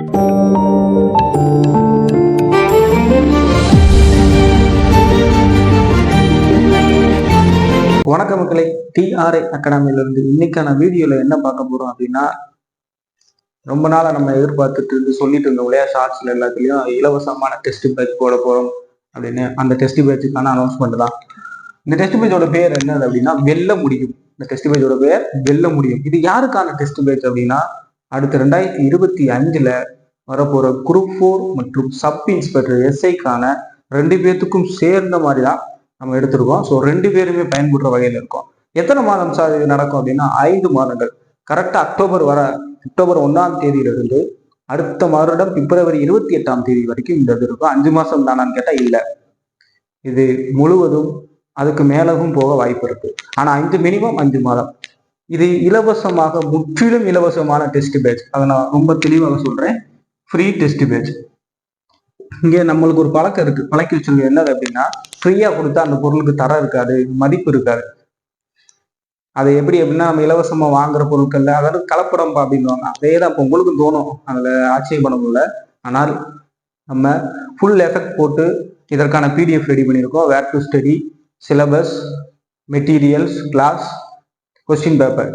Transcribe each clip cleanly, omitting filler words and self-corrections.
வணக்கம் மக்களை, டிஆர்ஐ அகாடமியிலிருந்து இன்னைக்கான வீடியோல என்ன பார்க்க போறோம் அப்படின்னா, ரொம்ப நாளா நம்ம எதிர்பார்த்துட்டு இருந்து சொல்லிட்டு இருந்தோம் இல்லையா, ஷார்ட்ஸ்ல எல்லாத்துலயும் இலவசமான டெஸ்ட் பேட்ச் போட போறோம் அப்படின்னு. அந்த டெஸ்ட் பேட்சுக்கான அனௌன்ஸ்மெண்ட் தான். இந்த டெஸ்ட் பேட்சோட பேர் என்னது அப்படின்னா வெல்ல முடியும். இந்த டெஸ்ட் பேட்சோட பேர் வெல்ல முடியும். இது யாருக்கான டெஸ்ட் பேட்ச் அப்படின்னா, அடுத்த 2025 வரப்போற குரூப் 4 மற்றும் சப் இன்ஸ்பெக்டர் எஸ்ஐக்கான 2 பேர்த்துக்கும் சேர்ந்த மாதிரி தான் நம்ம எடுத்திருக்கோம். ஸோ 2 பேருமே பயன்படுற வகையில் இருக்கும். எத்தனை மாதம் சார் இது நடக்கும் அப்படின்னா 5 மாதங்கள். கரெக்டா அக்டோபர் 1ஆம் தேதியிலிருந்து அடுத்த வருடம் பிப்ரவரி 28ஆம் தேதி வரைக்கும் இந்த இது இருக்கும். 5 மாசம் தானான்னு கேட்டா இல்லை, இது முழுவதும் அதுக்கு மேலவும் போக வாய்ப்பு இருக்கு. ஆனா மினிமம் 5 மாதம். இது இலவசமாக, முற்றிலும் இலவசமான டெஸ்ட் பேட்ச். அதை நான் ரொம்ப தெளிவாக சொல்றேன், ஃப்ரீ டெஸ்ட் பேட்ச். இங்க நம்மளுக்கு ஒரு பழக்கம் இருக்கு, பழக்கி வச்சிருக்க. என்னது அப்படின்னா, ஃப்ரீயா கொடுத்தா அந்த பொருளுக்கு தரம் இருக்காது, மதிப்பு இருக்காது. அது எப்படி அப்படின்னா, நம்ம இலவசமா வாங்குற பொருட்கள்ல அதாவது கலப்படம் அப்படின்வாங்க. அதே தான் இப்போ உங்களுக்கு தோணும், அதுல ஆச்சரியம் பண்ண முடியல. ஆனால் நம்ம ஃபுல் எஃபெக்ட் போட்டு இதற்கான பிடிஎஃப் ரெடி பண்ணியிருக்கோம். Where to study, syllabus, materials, class, question paper.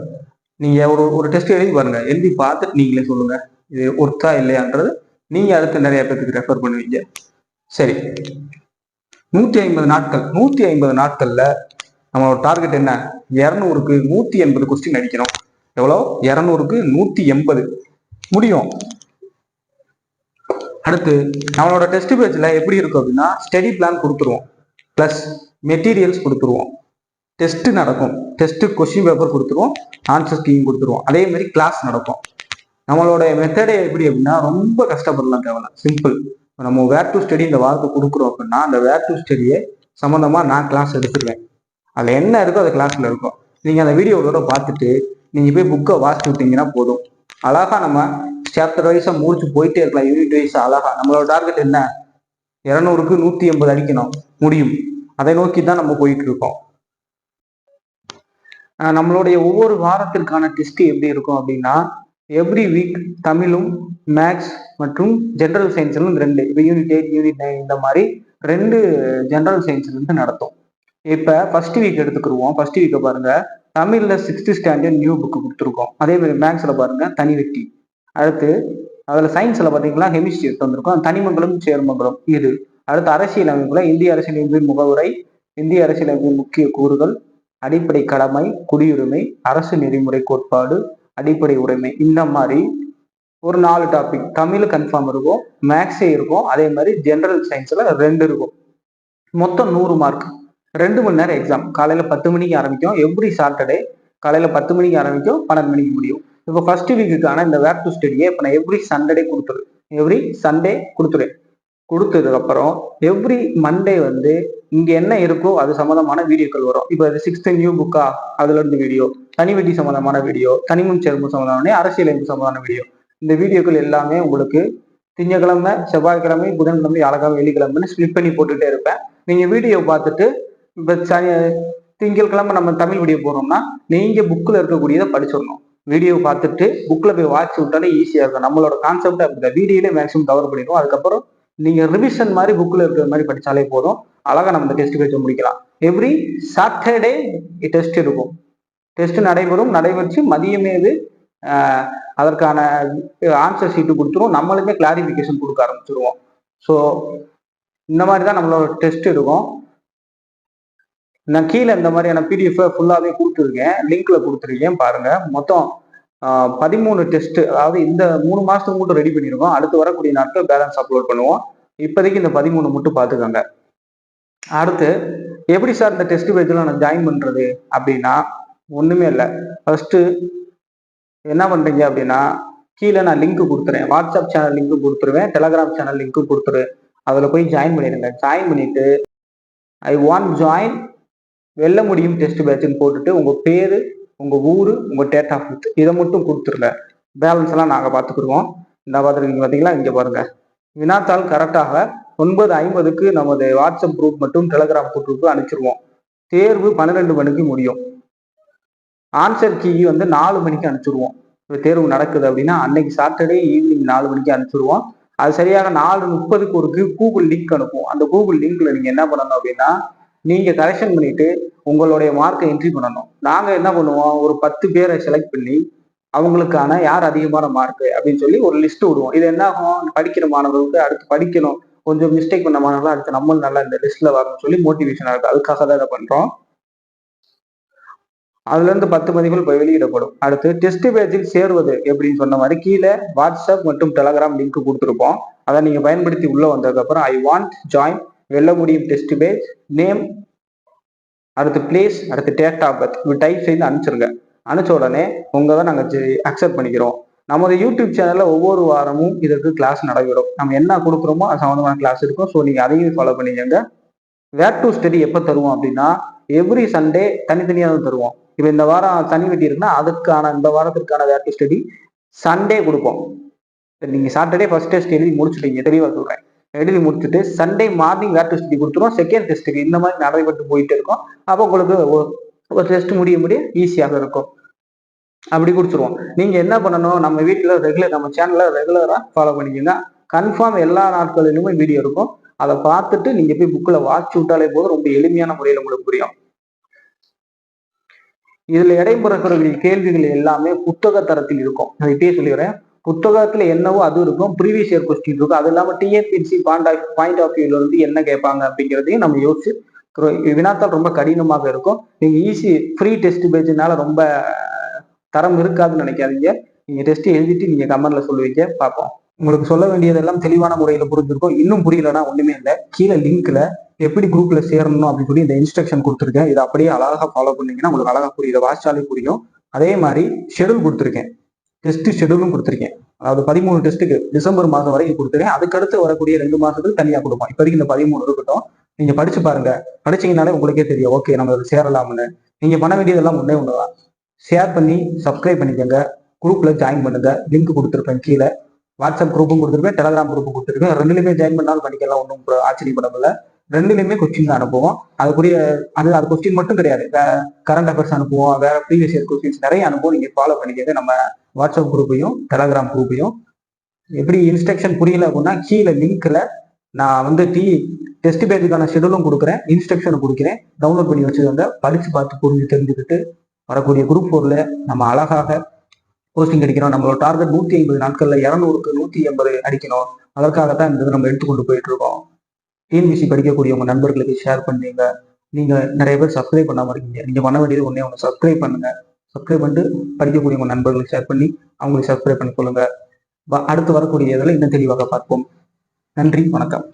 நீங்க ஒரு டெஸ்ட் எழுதி பாருங்க, எழுதி பார்த்துட்டு நீங்களே சொல்லுங்க இது ஒர்த்தா இல்லையான்றது. நீங்க அடுத்து நிறைய பேருக்கு ரெஃபர் பண்ணுவீங்க. சரி, 150 நாட்கள்ல நம்மளோட டார்கெட் என்ன? 200க்கு 180 கொஸ்டின் அடிக்கணும். எவ்வளோ? 200க்கு 180 முடியும். அடுத்து நம்மளோட டெஸ்ட் பேட்ச்ல எப்படி இருக்கும் அப்படின்னா, ஸ்டடி பிளான் கொடுத்துருவோம், பிளஸ் மெட்டீரியல்ஸ் கொடுத்துருவோம். டெஸ்ட் நடக்கும், டெஸ்ட் கொஸ்டின் பேப்பர் கொடுத்துருவோம், ஆன்சர் ஸ்கீம் கொடுத்துருவோம். அதே மாதிரி கிளாஸ் நடக்கும். நம்மளோட மெத்தடே எப்படி அப்படின்னா, ரொம்ப கஷ்டப்படலாம் தேவையில்ல, சிம்பிள். நம்ம வேர் டு ஸ்டடி இந்த வார்த்தை கொடுக்குறோம் அப்படின்னா, அந்த வேர் டு ஸ்டடியை சம்மந்தமா நான் கிளாஸ் எடுத்துருவேன். அதில் என்ன இருக்கோ அது கிளாஸ்ல இருக்கும். நீங்க அந்த வீடியோவோட பார்த்துட்டு நீங்க போய் புக்கை வாசிச்சு விட்டீங்கன்னா போதும். அழகா நம்ம சாப்டர் வைஸா முடிச்சு போயிட்டே இருக்கலாம், யூனிட் வைஸ் அழகா. நம்மளோட டார்கெட் என்ன? 200க்கு 180 அடிக்கணும், முடியும். அதை நோக்கி தான் நம்ம போயிட்டு இருக்கோம். நம்மளுடைய ஒவ்வொரு வாரத்திற்கான டெஸ்ட் எப்படி இருக்கும் அப்படின்னா, எவ்ரி வீக் தமிழும் மேக்ஸ் மற்றும் ஜென்ரல் சயின்ஸ்லும் 2, இப்போ யூனிட் 8 யூனிட் 9 இந்த மாதிரி 2 ஜென்ரல் சயின்ஸ்ல இருந்து நடத்தும். இப்ப ஃபர்ஸ்ட் வீக் எடுத்துக்கிடுவோம். ஃபர்ஸ்ட் வீக்கை பாருங்க, தமிழ்ல 6th ஸ்டாண்டர்ட் நியூ புக் கொடுத்துருக்கோம். அதே மாதிரி மேக்ஸ்ல பாருங்க தனி வெட்டி. அடுத்து அதுல சயின்ஸ்ல பாத்தீங்கன்னா கெமிஸ்ட்ரி எடுத்து வந்திருக்கோம், தனிமங்களும் சேர்மங்களும். இது அடுத்து அரசியல் அமைப்புல இந்திய அரசியலமைப்பின் முகவுரை, இந்திய அரசியலமைப்பின் முக்கிய கூறுகள், அடிப்படை கடமை, குடியுரிமை, அரசு நெறிமுறை கோட்பாடு, அடிப்படை உரிமை. இந்த மாதிரி ஒரு 4 டாபிக். தமிழ் கன்ஃபார்ம் இருக்கும், மேக்ஸே இருக்கும், அதே மாதிரி ஜென்ரல் சயின்ஸ்ல 2 இருக்கும். மொத்தம் 100 மார்க். 2 மணி நேரம் எக்ஸாம். காலையில 10 மணிக்கு ஆரம்பிக்கும், எவ்ரி சாட்டர்டே காலையில 10 மணிக்கு ஆரம்பிக்கும், 12 மணிக்கு முடியும். இப்போ ஃபர்ஸ்ட் வீக்குக்கான இந்த வேர் டு ஸ்டடியை இப்போ நான் எவ்ரி சண்டே கொடுத்துருவேன். கொடுத்ததுக்கு அப்புறம் எவ்ரி மண்டே வந்து இங்க என்ன இருக்கோ அது சம்பந்தமான வீடியோக்கள் வரும். இப்போ இது 6th நியூ புக்கா, அதுல இருந்து வீடியோ, தனிவெட்டி சம்பந்தமான வீடியோ, தனிமம் சேர்மம் சம்பந்தமான, அரசியலமைப்பு சம்பந்தமான வீடியோ. இந்த வீடியோக்கள் எல்லாமே உங்களுக்கு திங்கக்கிழமை, செவ்வாய்க்கிழமை, புதன்கிழமை, வியாழக்கிழமை, வெள்ளிக்கிழமைன்னு ஸ்பிளிட் பண்ணி போட்டுட்டே இருப்பேன். நீங்க வீடியோ பார்த்துட்டு இப்போ திங்கட்கிழமை நம்ம தமிழ் வீடியோ போறோம்னா நீங்க புக்ல இருக்கக்கூடியதை படிச்சிடணும். வீடியோ பார்த்துட்டு புக்ல போய் வாட்ச் விட்டாலே ஈஸியா இருக்கும். நம்மளோட கான்செப்ட் அப்படி வீடியோலே மேக்ஸிமம் கவர் பண்ணிடுவோம். அதுக்கப்புறம் நீங்க ரிவிஷன் மாதிரி புக்ல இருக்கிற மாதிரி படிச்சாலே போதும், அழகா நம்ம இந்த டெஸ்ட் பேட்ச் முடிக்கலாம். எவ்ரி சாட்டர்டே டெஸ்ட் இருக்கும். டெஸ்ட் நடைபெற்று மதியமே அதற்கான ஆன்சர் ஷீட்டு கொடுத்துருவோம். நம்மளுமே கிளாரிபிகேஷன் கொடுக்க ஆரம்பிச்சிருவோம். ஸோ இந்த மாதிரி தான் நம்மளோட டெஸ்ட் இருக்கும். நான் கீழே இந்த மாதிரியான பிடிஎஃப் ஃபுல்லாவே கொடுத்துருக்கேன், லிங்க்ல கொடுத்துருக்கேன் பாருங்க. மொத்தம் 13 டெஸ்ட், அதாவது இந்த 3 மாசத்துக்கு மட்டும் ரெடி பண்ணிருக்கோம். அடுத்து வரக்கூடிய நாட்கள் பேலன்ஸ் அப்லோட் பண்ணுவோம். இப்போதைக்கு இந்த 13 மட்டும் பார்த்துக்கோங்க. அடுத்து எப்படி சார் இந்த டெஸ்ட் பேஜ்ல நான் ஜாயின் பண்றது அப்படின்னா, ஒண்ணுமே இல்லை. ஃபர்ஸ்ட் என்ன பண்றீங்க அப்படின்னா, கீழே நான் லிங்க் கொடுத்துருவேன், வாட்ஸ்அப் சேனல் லிங்க் கொடுத்துருவேன், டெலகிராம் சேனல் லிங்க் கொடுத்துருவேன். அதில் போய் ஜாயின் பண்ணிடுங்க. ஜாயின் பண்ணிட்டு ஐ வாண்ட் ஜாயின் வெல்ல முடியும் டெஸ்ட் பேட்ச்னு போட்டுட்டு உங்க பேரு, உங்க ஊரு, உங்க டேட் ஆஃப் பர்த் இதை மட்டும் கொடுத்துருங்க. பேலன்ஸ் எல்லாம் நாங்க பாத்துக்கிடுவோம். இந்த பார்த்துருக்கீங்க பாத்தீங்களா, இங்க பாருங்க. வினாத்தாள் கரெக்டாக 9:50க்கு நமது வாட்ஸ்அப் குரூப் மற்றும் டெலகிராம் குரூப்புக்கு அனுப்பிச்சிருவோம். தேர்வு 12 மணிக்கு முடியும். ஆன்சர் கீ வந்து 4 மணிக்கு அனுப்பிச்சிருவோம். தேர்வு நடக்குது அப்படின்னா அன்னைக்கு சாட்டர்டே ஈவினிங் 4 மணிக்கு அனுப்பிச்சிடுவோம். அது சரியாக 4:30க்கு ஒரு கூகுள் லிங்க் அனுப்புவோம். அந்த கூகுள் லிங்க்ல நீங்க என்ன பண்ணணும் அப்படின்னா, நீங்க கரெக்ஷன் பண்ணிட்டு உங்களுடைய மார்க்கை என்ட்ரி பண்ணணும். நாங்க என்ன பண்ணுவோம், ஒரு 10 பேரை செலக்ட் பண்ணி அவங்களுக்கான யார் அதிகமான மார்க் அப்படின்னு சொல்லி ஒரு லிஸ்ட் விடுவோம். இது என்ன ஆகும், படிக்கிற மாணவர்களுக்கு அடுத்து படிக்கணும், கொஞ்சம் மிஸ்டேக் பண்ண மாணவர்கள் அடுத்து நம்மளும் நல்லா இந்த லிஸ்ட்ல வரணும்னு சொல்லி மோட்டிவேஷனா இருக்கு. அதுக்காக தான் இதை பண்றோம். அதுல இருந்து 10 மதிப்புகள் வெளியிடப்படும். அடுத்து டெஸ்ட் பேஜில் சேர்வது எப்படின்னு சொன்ன மாதிரி கீழே வாட்ஸ்அப் மற்றும் டெலகிராம் லிங்க் கொடுத்துருப்போம். அதை நீங்க பயன்படுத்தி உள்ள வந்ததுக்கு அப்புறம் ஐ வாண்ட் ஜாயின் வெல்ல முடியும் டெஸ்ட் பேஜ் நேம், அடுத்து பிளேஸ், அடுத்து டேட் ஆஃப் பர்த் இப்படி டைப் செய்து அனுப்பிச்சிருங்க. அனுப்பிச்ச உடனே உங்களை நாங்கள் அக்செப்ட் பண்ணிக்கிறோம். நமது யூடியூப் சேனல்ல ஒவ்வொரு வாரமும் இதற்கு கிளாஸ் நடைபெறும். நம்ம என்ன கொடுக்குறோமோ அது சம்மந்தமான கிளாஸ் இருக்கும். ஸோ நீங்க அதையும் ஃபாலோ பண்ணிக்கங்க. வேர் டு ஸ்டடி எப்போ தருவோம் அப்படின்னா எவ்ரி சண்டே தனித்தனியாக தான் தருவோம். இப்போ இந்த வாரம் சனி வெட்டி இருக்குன்னா அதுக்கான இந்த வாரத்திற்கான வேர் டு ஸ்டடி சண்டே கொடுப்போம். நீங்க சாட்டர்டே ஃபர்ஸ்ட் டெஸ்ட் எழுதி முடிச்சுட்டீங்க, தெளிவாக சொல்றேன். எழுதி முடிச்சுட்டு Sunday morning where to study கொடுத்துருவோம். செகண்ட் டெஸ்ட்டுக்கு இந்த மாதிரி நடைபெற்று போயிட்டு இருக்கும். அப்போ உங்களுக்கு ஒரு டெஸ்ட் முடிய ஈஸியாக இருக்கும். அப்படி கொடுத்துருவோம். நீங்க என்ன பண்ணணும், நம்ம வீட்டில் நம்ம சேனல்ல ரெகுலரா ஃபாலோ பண்ணிக்கோங்க. கன்ஃபார்ம் எல்லா நாட்களிலுமே வீடியோ இருக்கும். அதை பார்த்துட்டு நீங்க போய் புக்கில் வாட்ச் விட்டாலே போதும், ரொம்ப எளிமையான முறையில் உங்களுக்கு புரியும். இதுல இடைமுறைக்கூடிய கேள்விகள் எல்லாமே புத்தக தரத்தில் இருக்கும். நான் இப்பயே சொல்லிடுறேன், புத்தகத்துல என்னவோ அது இருக்கும், ப்ரீவியஸ் இயர் கொஸ்டின் இருக்கும். அது இல்லாம டிஎன்பிஎஸ்சி பாயிண்ட் ஆஃப் வியூல இருந்து என்ன கேட்பாங்க அப்படிங்கிறதையும் நம்ம யோசிச்சு வினாத்தால் ரொம்ப கடினமாக இருக்கும். நீங்க ஈஸி ஃப்ரீ டெஸ்ட் பேஜ்னால ரொம்ப தரம் இருக்காதுன்னு நினைக்காதீங்க. நீங்க டெஸ்ட் எழுதிட்டு நீங்க கமெண்ட்ல சொல்லுவீங்க, பார்ப்போம். உங்களுக்கு சொல்ல வேண்டியதெல்லாம் தெளிவான முறையில புரிஞ்சிருக்கும். இன்னும் புரியலன்னா ஒண்ணுமே இல்லை, கீழே லிங்க்ல எப்படி குரூப்ல சேரணும் அப்படின்னு சொல்லி இந்த இன்ஸ்ட்ரக்ஷன் கொடுத்துருக்கேன். இதை அப்படியே அழகா ஃபாலோ பண்ணீங்கன்னா உங்களுக்கு அழகா புரியும். இதை வாசிச்சாலே புரியும். அதே மாதிரி ஷெடியூல் கொடுத்துருக்கேன், டெஸ்ட் ஷெடியூலும் கொடுத்துருக்கேன். அதாவது 13 டெஸ்ட்டுக்கு டிசம்பர் மாதம் வரைக்கும் கொடுத்துருக்கேன். அதுக்கடுத்து வரக்கூடிய 2 மாசத்துக்கு தனியா கொடுப்போம். இப்போதைக்கு இந்த 13 இருக்கட்டும். நீங்க படிச்சு பாருங்க. படிச்சீங்கனாலே உங்களுக்கே தெரியும், ஓகே நம்ம சேரலாம்னு. நீங்க பண்ண வேண்டியதெல்லாம் ஒண்ணுதான், ஷேர் பண்ணி சப்ஸ்கிரைப் பண்ணிக்கோங்க, குரூப்ல ஜாயின் பண்ணுங்க. லிங்க் கொடுத்துருப்பேன் கீழே. வாட்ஸ்அப் குரூப்பும் கொடுத்துருப்பேன், டெலகிராம் குரூப்பும் கொடுத்துருக்கேன். ரெண்டுலையுமே ஜாயின் பண்ணாலும் பண்ணிக்கலாம், ஒன்றும் ஆச்சரியப்படவில்லை. ரெண்டுலையுமே கொஸ்டின் தான் அனுப்புவோம். அதுக்குரிய அது கொஸ்டின் மட்டும் கிடையாது, கரண்ட் அஃபேர்ஸ் அனுப்புவோம், வேற ப்ரீவியஸ் இயர் கொஸ்டின்ஸ் நிறைய அனுப்புவோம். நீங்க ஃபாலோ பண்ணிக்கங்க நம்ம வாட்ஸ்அப் குரூப்பையும் டெலகிராம் குரூப்பையும். எப்படி இன்ஸ்ட்ரக்ஷன் புரியல அப்படின்னா கீழே லிங்க்ல நான் டெஸ்ட் பேஜுக்கான ஷெடியூலும் கொடுக்குறேன், இன்ஸ்ட்ரக்ஷனும் கொடுக்குறேன். டவுன்லோட் பண்ணி வச்சுக்கோங்க. படிச்சு பார்த்து புரிஞ்சு தெரிஞ்சுக்கிட்டு வரக்கூடிய குரூப் 4ல நம்ம அழகாக போஸ்டிங் அடிக்கணும். நம்மளோட டார்கெட் 150 நாட்கள்ல 200க்கு 180 அடிக்கணும். அதற்காகத்தான் இந்த நம்ம எடுத்துக்கொண்டு போயிட்டு இருக்கோம். டிஎன்பிசி படிக்கக்கூடிய உங்க நண்பர்களுக்கு ஷேர் பண்ணுங்க. நீங்க நிறைய பேர் சப்ஸ்கிரைப் பண்ணாம இருக்கீங்க. நீங்க பண்ண வேண்டியது ஒண்ணே ஒன்று, சப்ஸ்கிரைப் பண்ணுங்க. சப்ஸ்கிரைப் பண்ணிட்டு படிக்கக்கூடிய உங்க நண்பர்களுக்கு ஷேர் பண்ணி அவங்களுக்கு சப்ஸ்கிரைப் பண்ணி கொள்ளுங்க. அடுத்து வரக்கூடிய இதில் இன்னும் தெளிவாக பார்ப்போம். நன்றி, வணக்கம்.